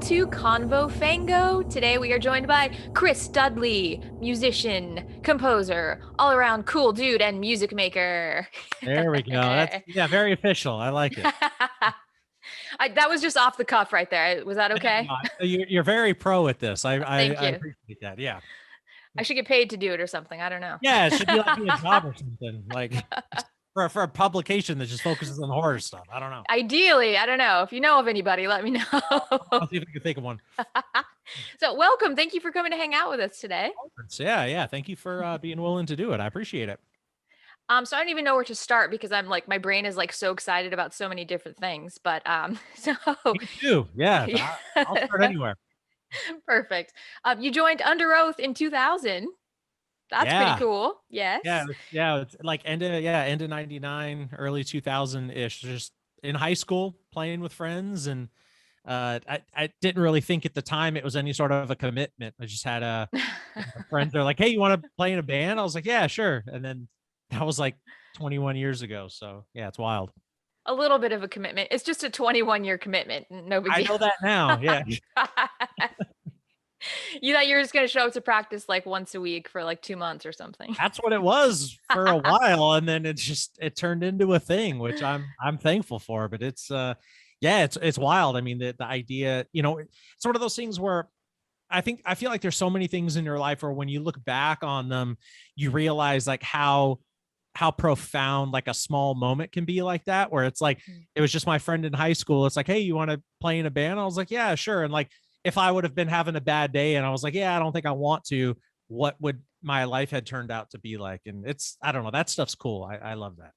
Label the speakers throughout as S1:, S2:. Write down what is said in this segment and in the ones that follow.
S1: to Convo Fango. Today we are joined by Chris Dudley, musician, composer, all-around cool dude, and music maker.
S2: There we go. That's very official. I like it.
S1: That was just off the cuff right there. Was that okay?
S2: No, you're very pro at this.
S1: Thank
S2: I
S1: you.
S2: appreciate that. Yeah.
S1: I should get paid to do it or something. I don't know.
S2: Yeah, it should be like a job or something. Like for a publication that just focuses on horror stuff. I don't know.
S1: Ideally, I don't know. If you know of anybody, let me know.
S2: I'll see if I can think of one.
S1: So welcome. Thank you for coming to hang out with us today.
S2: Yeah. Thank you for being willing to do it. I appreciate it.
S1: So I don't even know where to start because I'm like, my brain is like so excited about so many different things. But so
S2: Me too. Yeah.
S1: yeah.
S2: I'll start anywhere.
S1: Perfect. You joined Under Oath in 2000. That's pretty cool. Yes.
S2: Yeah. It's like end of 99, early 2000 ish. Just in high school playing with friends. And I didn't really think at the time it was any sort of a commitment. I just had a friends. They're like, "Hey, you want to play in a band?" I was like, "Yeah, sure." And then that was like 21 years ago. So yeah, it's wild.
S1: A little bit of a commitment. It's just a 21-year commitment. No big
S2: I
S1: deal.
S2: know that now. Yeah.
S1: You thought you were just going to show up to practice like once a week for like 2 months or something.
S2: That's what it was for a while. And then it turned into a thing, which I'm thankful for. But it's wild. I mean, the idea, it's one of those things where I feel like there's so many things in your life where when you look back on them, you realize like how profound like a small moment can be like that, where it's like, it was just my friend in high school. It's like, "Hey, you want to play in a band?" I was like, "Yeah, sure." And like, if I would have been having a bad day and I was like, "Yeah, I don't think I want to," what would my life had turned out to be like? And I don't know, that stuff's cool. I love that.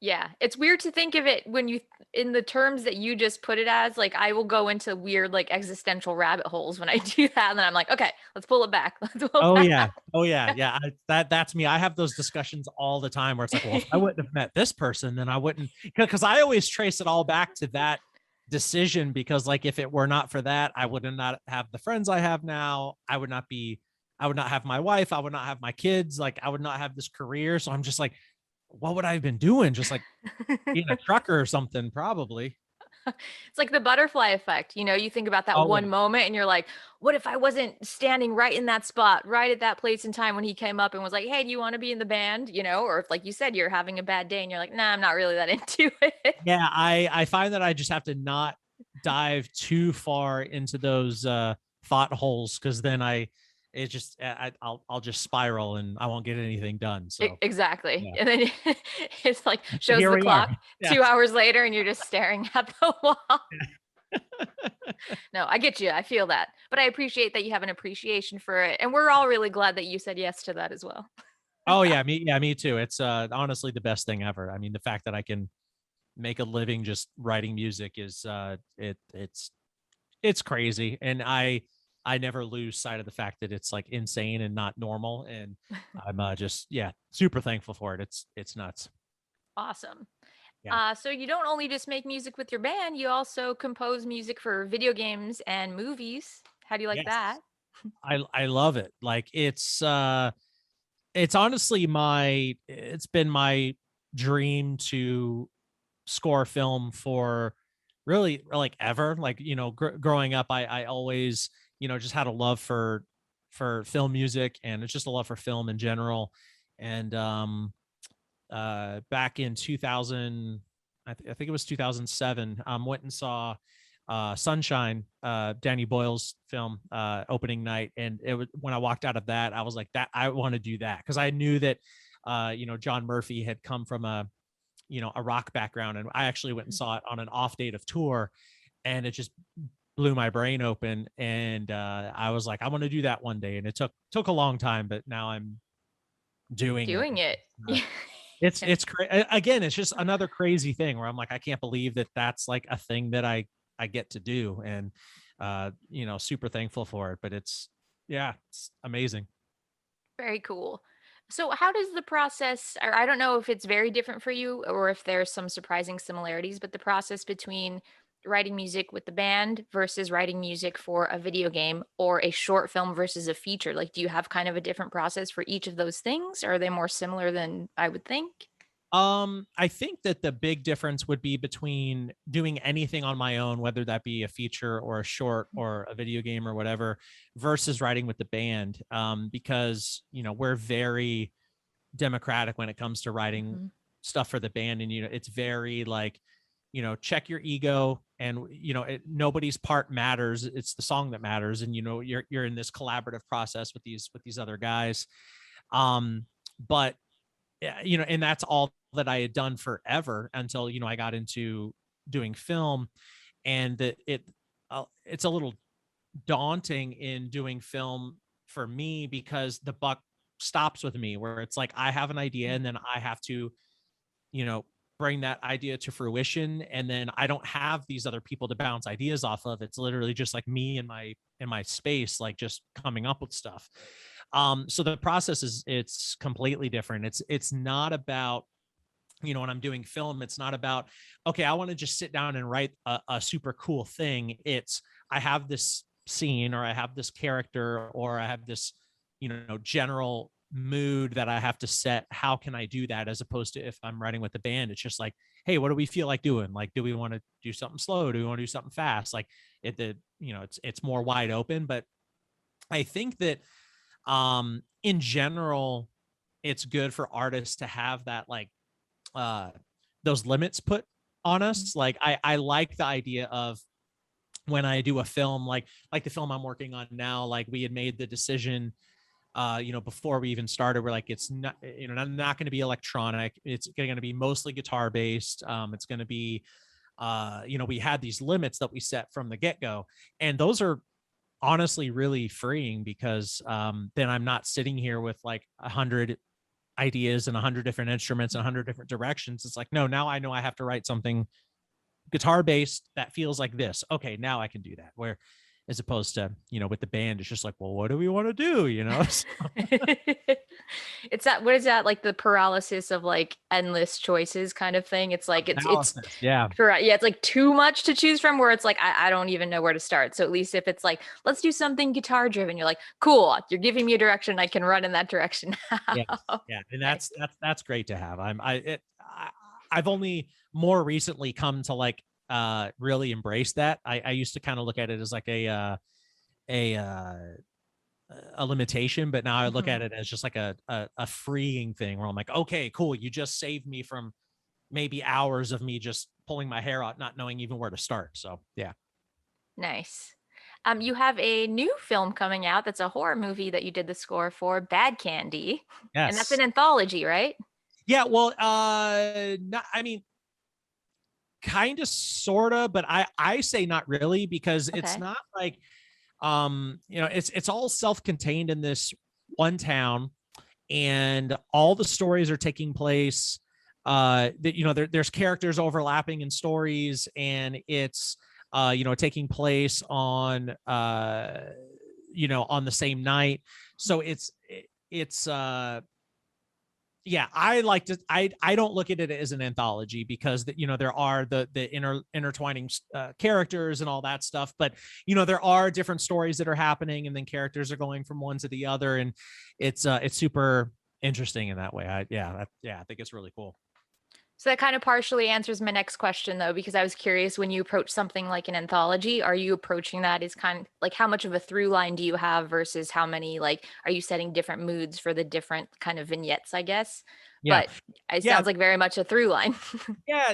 S1: Yeah, it's weird to think of it when in the terms that you just put it as, like, I will go into weird, like, existential rabbit holes when I do that, and then I'm like, "Okay, let's pull it back. Let's pull it
S2: Oh
S1: back."
S2: yeah. Oh yeah. Yeah. That's me. I have those discussions all the time where it's like, well, if I wouldn't have met this person, then I wouldn't, because I always trace it all back to that decision. Because like, if it were not for that, I would not have the friends I have now. I would not have my wife. I would not have my kids. Like, I would not have this career. So I'm just like, what would I have been doing? Just like being a trucker or something, probably.
S1: It's like the butterfly effect, you think about that
S2: Oh yeah.
S1: one moment and you're like, "What if I wasn't standing right in that spot, right at that place and time when he came up and was like, 'Hey, do you wanna be in the band?'" Or if, like you said, you're having a bad day and you're like, "Nah, I'm not really that into it."
S2: Yeah, I find that I just have to not dive too far into those thought holes, because then I'll just spiral and I won't get anything done. So
S1: Exactly.
S2: yeah.
S1: And then it's like
S2: So
S1: shows
S2: here
S1: the
S2: we are.
S1: clock
S2: Yeah.
S1: 2 hours later and you're just staring at the wall. No, I get you. I feel that. But I appreciate that you have an appreciation for it. And we're all really glad that you said yes to that as well.
S2: Oh me too. It's honestly the best thing ever. I mean, the fact that I can make a living just writing music is it's crazy. And I never lose sight of the fact that it's like insane and not normal. And I'm just super thankful for it. It's nuts.
S1: Awesome.
S2: Yeah.
S1: So you don't only just make music with your band, you also compose music for video games and movies. How do you like
S2: Yes.
S1: that?
S2: I love it. Like it's honestly it's been my dream to score film for really like ever. Like, growing up, I always, just had a love for film music, and it's just a love for film in general. And back in 2000, I think it was 2007, went and saw Sunshine, Danny Boyle's film, opening night. And it was, when I walked out of that, I was like, that I want to do that. Cause I knew that, John Murphy had come from a rock background. And I actually went and saw it on an off date of tour, and it just blew my brain open. And I was like, I want to do that one day. And it took a long time, but now I'm doing it.
S1: Doing it.
S2: Again, it's just another crazy thing where I'm like, I can't believe that that's like a thing that I get to do. And super thankful for it. But it's amazing.
S1: Very cool. So how does the process, or I don't know if it's very different for you or if there's some surprising similarities, but the process between writing music with the band versus writing music for a video game or a short film versus a feature, like do you have kind of a different process for each of those things? Or are they more similar than I would think?
S2: I think that the big difference would be between doing anything on my own, whether that be a feature or a short or a video game or whatever, versus writing with the band. Because, we're very democratic when it comes to writing
S1: Mhm.
S2: stuff for the band. And, it's very like, check your ego, and, nobody's part matters. It's the song that matters. And, you're in this collaborative process with these other guys. But yeah, and that's all that I had done forever until, I got into doing film. And that it's a little daunting in doing film for me, because the buck stops with me, where it's like I have an idea and then I have to, you know, bring that idea to fruition, and then I don't have these other people to bounce ideas off of. It's literally just like me in my space, like just coming up with stuff. So the process it's completely different. It's not about, when I'm doing film, it's not about, okay, I want to just sit down and write a super cool thing. It's, I have this scene, or I have this character, or I have this, general mood that I have to set. How can I do that? As opposed to if I'm writing with the band, it's just like, hey, what do we feel like doing? Like, do we want to do something slow? Do we want to do something fast? Like it's more wide open. But I think that in general, it's good for artists to have that, like, uh those limits put on
S1: Mhm.
S2: us. Like I like the idea of, when I do a film, like the film I'm working on now, like we had made the decision, before we even started, we're like, it's not, not going to be electronic. It's going to be mostly guitar based. It's going to be, we had these limits that we set from the get go, and those are honestly really freeing, because then I'm not sitting here with like 100 ideas and 100 different instruments and 100 different directions. It's like, no, now I know I have to write something guitar based that feels like this. Okay, now I can do that. Where, as opposed to, with the band, it's just like, well, what do we want to do?
S1: It's that, what is that, like the paralysis of like endless choices kind of thing? It's like it's
S2: Analysis. Yeah.
S1: correct. Yeah, it's like too much to choose from, where it's like I don't even know where to start. So at least if it's like, let's do something guitar driven, you're like, cool, you're giving me a direction, I can run in that direction
S2: Yes.
S1: now.
S2: Yeah. And
S1: Nice.
S2: that's great to have. I've only more recently come to like really embrace that. I used to kind of look at it as like a uh a limitation, but now I look
S1: Mhm.
S2: at it as just like a freeing thing, where I'm like, okay, cool. You just saved me from maybe hours of me just pulling my hair out, not knowing even where to start. So yeah.
S1: Nice. You have a new film coming out that's a horror movie that you did the score for, Bad Candy, and that's
S2: Yes.
S1: an anthology, right?
S2: Yeah. Well, not, I mean, kind of, sort of, but I say not really, because it's
S1: Okay.
S2: not like, it's all self-contained in this one town, and all the stories are taking place, that, there's characters overlapping in stories, and it's, taking place on, on the same night. So it's yeah, I like to, I don't look at it as an anthology, because there are the intertwining characters and all that stuff, but there are different stories that are happening, and then characters are going from one to the other, and it's super interesting in that way. I think it's really cool.
S1: So that kind of partially answers my next question, though, because I was curious, when you approach something like an anthology, are you approaching that as kind of like, how much of a through line do you have versus how many, like, are you setting different moods for the different kind of vignettes, I guess?
S2: Yeah.
S1: But it
S2: Yeah.
S1: sounds like very much a through line.
S2: Yeah,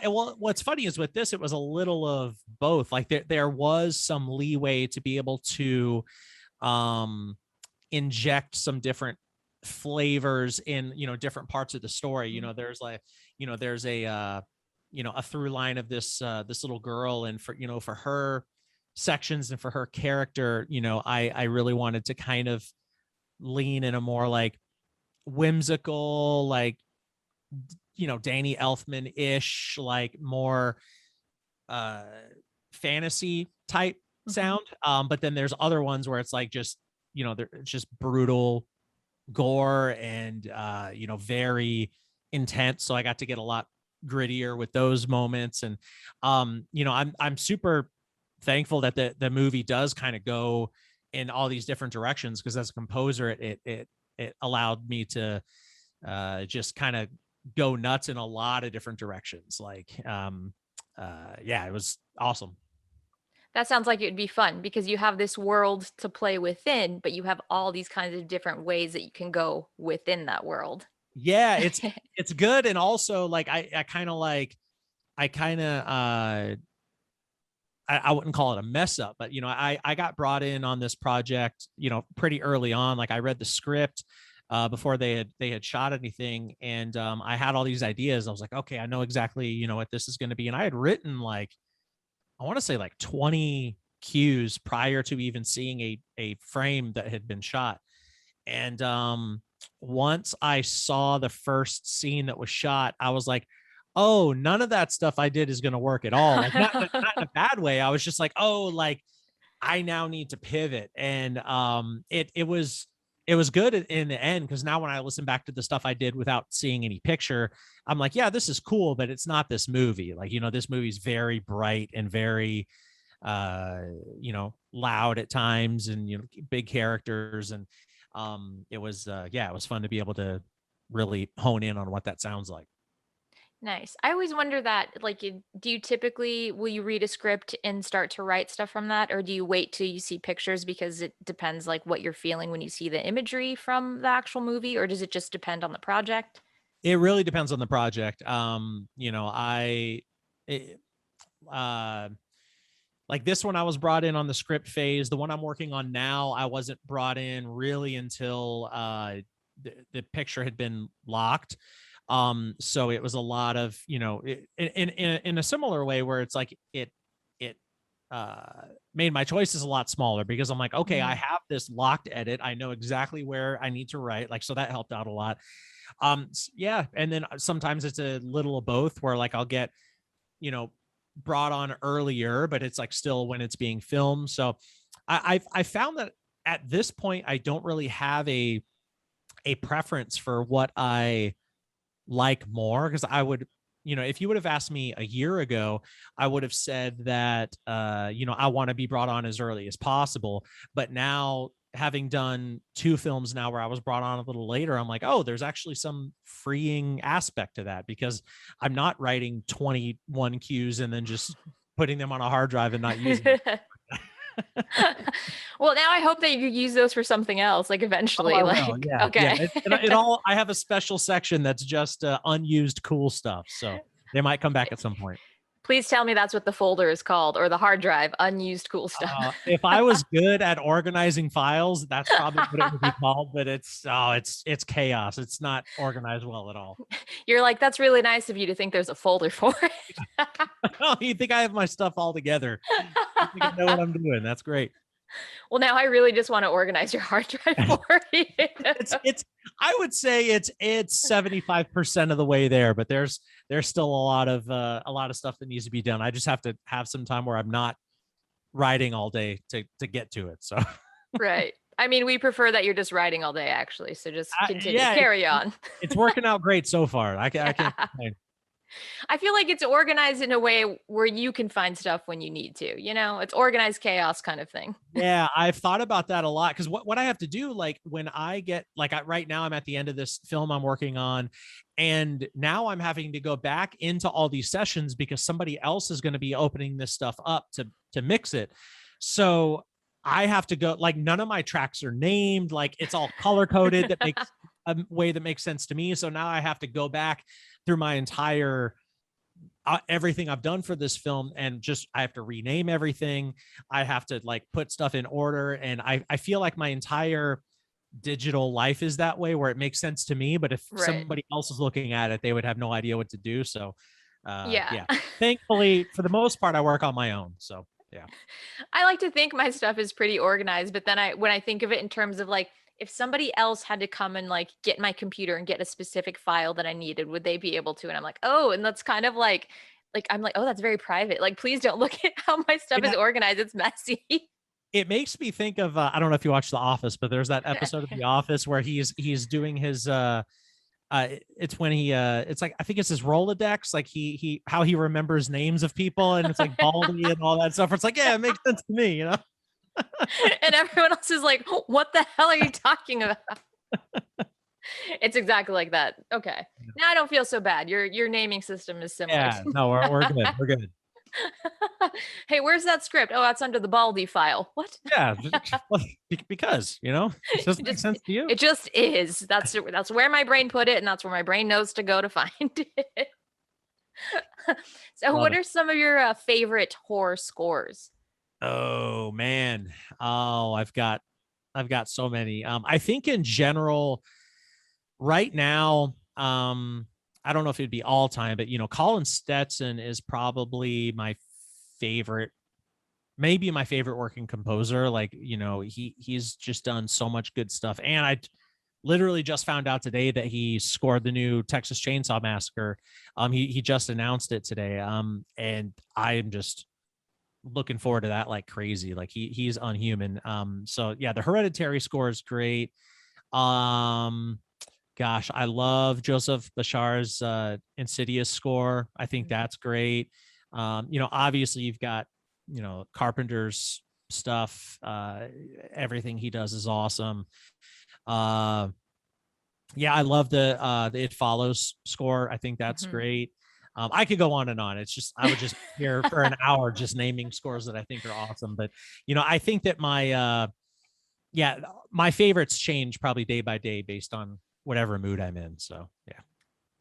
S2: and well, what's funny is with this, it was a little of both. Like there was some leeway to be able to um inject some different flavors in, different parts of the story. There's like, there's a through line of this little girl, and for her sections and for her character, I really wanted to kind of lean in a more like whimsical, like, Danny Elfman ish, like more uh fantasy type
S1: Mhm.
S2: sound. But then there's other ones where it's like just, it's just brutal gore, and very intense. So I got to get a lot grittier with those moments. And I'm super thankful that the movie does kind of go in all these different directions, because as a composer, it allowed me to just kind of go nuts in a lot of different directions. Like, yeah, it was awesome.
S1: That sounds like it would be fun because you have this world to play within, but you have all these kinds of different ways that you can go within that world.
S2: Yeah, it's good. And also like I kind of like I kind of I wouldn't call it a mess up, but I got brought in on this project, pretty early on. Like I read the script before they had shot anything, and I had all these ideas. I was like, okay, I know exactly what this is going to be, and I had written like I want to say like 20 cues prior to even seeing a frame that had been shot. And once I saw the first scene that was shot, I was like, oh, none of that stuff I did is going to work at all. Like not in a bad way. I was just like, oh, like I now need to pivot. And it was good in the end, because now when I listen back to the stuff I did without seeing any picture, I'm like, yeah, this is cool, but it's not this movie. Like, this movie's very bright and very loud at times, and big characters. And it was yeah, it was fun to be able to really hone in on what that sounds like.
S1: Nice. I always wonder that, like, do you typically will you read a script and start to write stuff from that, or do you wait till you see pictures because it depends like what you're feeling when you see the imagery from the actual movie, or does it just depend on the project?
S2: It really depends on the project. It, uh like this one, I was brought in on the script phase. The one I'm working on now, I wasn't brought in really until the picture had been locked. So it was a lot of, in a similar way where it's like it made my choices a lot smaller, because I'm like, okay, I
S1: Mhm.
S2: have this locked edit. I know exactly where I need to write. Like, so that helped out a lot. Yeah. And then sometimes it's a little of both, where like I'll get, you know, brought on earlier, but it's like still when it's being filmed. So I found that at this point, I don't really have a preference for what I like more, because I would, if you would have asked me a year ago, I would have said that I want to be brought on as early as possible. But now, having done two films now where I was brought on a little later, I'm like, oh, there's actually some freeing aspect to that, because I'm not writing 21 cues and then just putting them on a hard drive and not using them.
S1: Well, now I hope that you use those for something else, like
S2: Oh,
S1: eventually,
S2: I will.
S1: like,
S2: Yeah, yeah.
S1: okay.
S2: It all. I have a special section that's just unused cool stuff, so they might come back at some point.
S1: Please tell me that's what the folder is called, or the hard drive, unused cool stuff.
S2: If I was good at organizing files, that's probably what it would be called. But it's chaos. It's not organized well at all.
S1: You're like, that's really nice of you to think there's a folder for it.
S2: Oh, you think I have my stuff all together? You think I know what I'm doing? That's great.
S1: Well, now I really just want to organize your hard drive for you.
S2: It's I would say it's 75% of the way there, but there's still a lot of stuff that needs to be done. I just have to have some time where I'm not writing all day to get to it. So
S1: Right. I mean, we prefer that you're just writing all day, actually. So just continue,
S2: yeah,
S1: carry on.
S2: it's working out great so far. I
S1: Yeah.
S2: can't complain.
S1: I feel like it's organized in a way where you can find stuff when you need to, it's organized chaos kind of thing.
S2: Yeah, I've thought about that a lot, because what I have to do, like when I get like right now, I'm at the end of this film I'm working on, and now I'm having to go back into all these sessions because somebody else is going to be opening this stuff up to mix it. So I have to go, like none of my tracks are named, like it's all color coded. That makes a way that makes sense to me. So now I have to go back through my entire everything I've done for this film, and just I have to rename everything. I have to like put stuff in order, and I feel like my entire digital life is that way, where it makes sense to me, but if
S1: Right.
S2: somebody else is looking at it, they would have no idea what to do. So
S1: Yeah.
S2: yeah, thankfully for the most part I work on my own. So yeah.
S1: I like to think my stuff is pretty organized, but then when I think of it in terms of like if somebody else had to come and like get my computer and get a specific file that I needed, would they be able to? And I'm like, "Oh, and that's kind of like I'm like, "Oh, that's very private. Like please don't look at how my stuff is
S2: Yeah,
S1: organized. It's messy."
S2: it makes me think of I don't know if you watch The Office, but there's that episode of The Office where he's doing his it's when he it's like I think it's his Rolodex, like he how he remembers names of people, and it's like Baldy and all that stuff. It's like, yeah, it makes sense to me, you know.
S1: And everyone else is like, "What the hell are you talking about?" It's exactly like that. Okay. Now I don't feel so bad. Your naming system is similar
S2: Yeah,
S1: to
S2: no, we're good. We're good.
S1: Hey, where's that script? Oh, that's under the Baldy file. What?
S2: Yeah, because it doesn't
S1: It
S2: make
S1: just
S2: sense to you.
S1: it just is. That's where my brain put it, and that's where my brain knows to go to find it. So,
S2: Love
S1: what
S2: it.
S1: are some of your favorite horror scores?
S2: Oh man. Oh, I've got so many. I think in general, right now, I don't know if it'd be all time, but Colin Stetson is probably my favorite, maybe my favorite working composer. Like, he's just done so much good stuff. And I literally just found out today that he scored the new Texas Chainsaw Massacre. He just announced it today. And I'm just looking forward to that like crazy. Like he's unhuman. So yeah, the Hereditary score is great. Um, Gosh, I love Joseph Bashar's Insidious score. I think
S1: Mhm.
S2: that's great. Obviously you've got, Carpenter's stuff. Everything he does is awesome. Uh, yeah, I love the It Follows score. I think that's
S1: Mhm.
S2: great. I could go on and on. It's just I would just here for an hour just naming scores that I think are awesome. But I think that yeah, my favorites change probably day by day based on whatever mood I'm in. So yeah.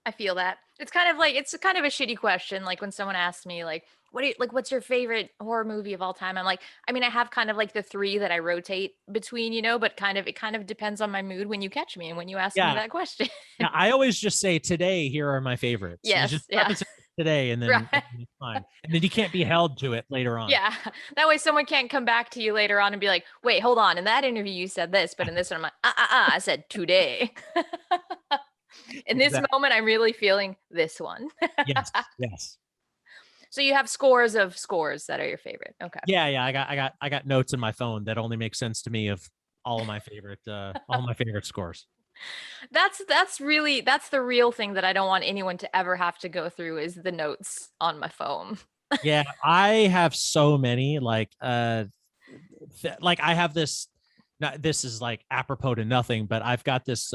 S1: I feel that. It's kind of a shitty question. Like when someone asks me, like, what's your favorite horror movie of all time? I'm like, I mean, I have kind of like the three that I rotate between, but it kind of depends on my mood when you catch me and when you ask me
S2: Yeah.
S1: that question.
S2: Yeah. I always just say today, here are my favorites. You just
S1: Yes, yeah.
S2: preface it today
S1: Right.
S2: and then it's fine. And then you can't be held to it later on.
S1: Yeah. That way someone can't come back to you later on and be like, wait, hold on. In that interview, you said this, but in this one, I'm like, I said today. In this
S2: Exactly.
S1: moment, I'm really feeling this one.
S2: Yes. Yes.
S1: So you have scores of scores that are your favorite. Okay.
S2: Yeah. Yeah. I got notes in my phone that only make sense to me of all my favorite scores.
S1: That's the real thing that I don't want anyone to ever have to go through is the notes on my phone.
S2: Yeah, I have so many like I have this, not this is like apropos to nothing, but I've got this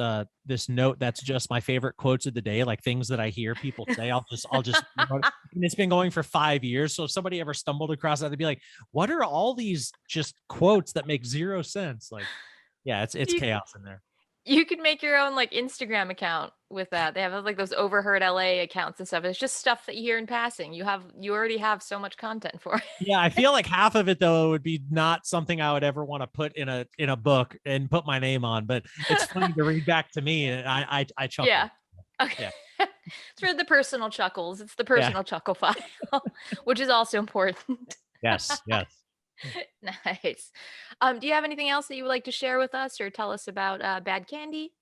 S2: note that's just my favorite quotes of the day, like things that I hear people say. I'll just and it's been going for 5 years. So if somebody ever stumbled across that, they'd be like, what are all these just quotes that make zero sense? Like, yeah, it's
S1: you
S2: chaos in there.
S1: you could make your own like Instagram account with that. They have like those overheard LA accounts and stuff. It's just stuff that you hear in passing. You already have so much content for it.
S2: Yeah, I feel like half of it though would be not something I would ever want to put in a book and put my name on, but it's funny to read back to me, and I chuckle.
S1: Yeah. Okay.
S2: Yeah,
S1: It's for the personal chuckles. It's the
S2: yeah,
S1: personal chuckle file, which is also important.
S2: yes, yes.
S1: Nice. Do you have anything else that you would like to share with us or tell us about Bad Candy?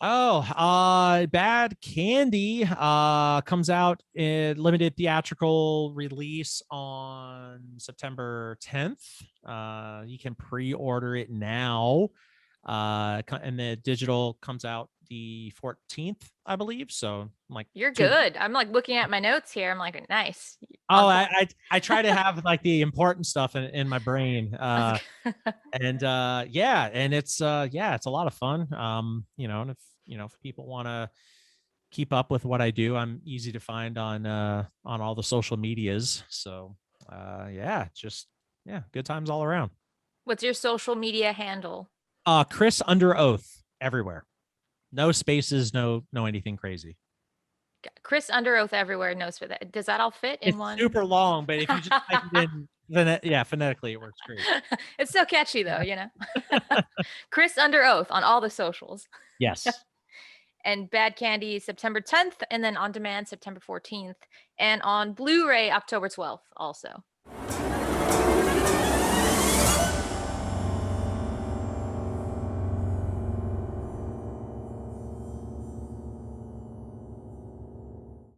S2: Oh, Bad Candy comes out in limited theatrical release on September 10th. You can pre-order it now. And the digital comes out the 14th, I believe. So like
S1: You're
S2: two.
S1: good. I'm like looking at my notes here. I'm like, nice.
S2: Oh,
S1: On
S2: I try to have like the important stuff in my brain.
S1: point.
S2: And yeah, and it's a lot of fun. And if people want to keep up with what I do, I'm easy to find on all the social medias. So yeah, just yeah, good times all around.
S1: What's your social media handle?
S2: Chris under oath everywhere. No spaces, no anything crazy.
S1: Chris under oath everywhere knows for that. Does that all fit in
S2: It's
S1: one?
S2: super long, but if you just type it in yeah, phonetically it works great.
S1: It's so catchy though, Chris under oath on all the socials.
S2: Yes.
S1: And Bad Candy September 10th, and then on demand September 14th, and on Blu-ray October 12th also.